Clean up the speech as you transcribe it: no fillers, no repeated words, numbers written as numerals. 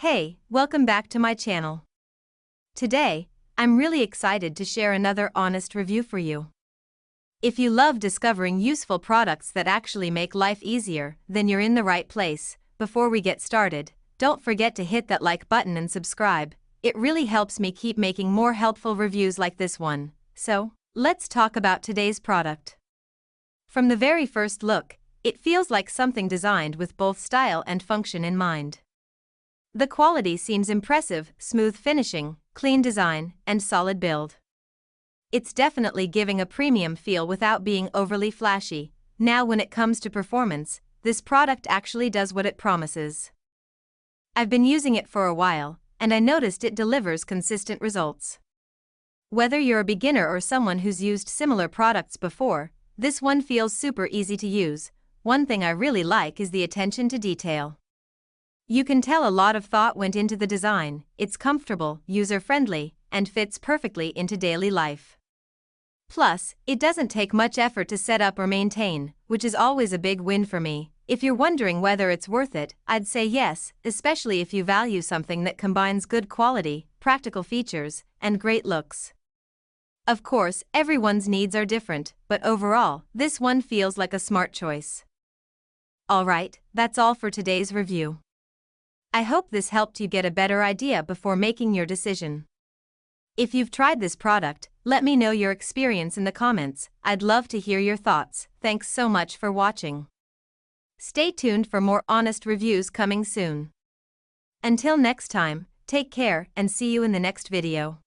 Hey, welcome back to my channel. Today, I'm really excited to share another honest review for you. If you love discovering useful products that actually make life easier, then you're in the right place. Before we get started, don't forget to hit that like button and subscribe. It really helps me keep making more helpful reviews like this one. So, let's talk about today's product. From the very first look, it feels like something designed with both style and function in mind. The quality seems impressive: smooth finishing, clean design, and solid build. It's definitely giving a premium feel without being overly flashy. Now, when it comes to performance, this product actually does what it promises. I've been using it for a while, and I noticed it delivers consistent results. Whether you're a beginner or someone who's used similar products before, this one feels super easy to use. One thing I really like is the attention to detail. You can tell a lot of thought went into the design. It's comfortable, user-friendly, and fits perfectly into daily life. Plus, it doesn't take much effort to set up or maintain, which is always a big win for me. If you're wondering whether it's worth it, I'd say yes, especially if you value something that combines good quality, practical features, and great looks. Of course, everyone's needs are different, but overall, this one feels like a smart choice. Alright, that's all for today's review. I hope this helped you get a better idea before making your decision. If you've tried this product, let me know your experience in the comments. I'd love to hear your thoughts. Thanks so much for watching. Stay tuned for more honest reviews coming soon. Until next time, take care and see you in the next video.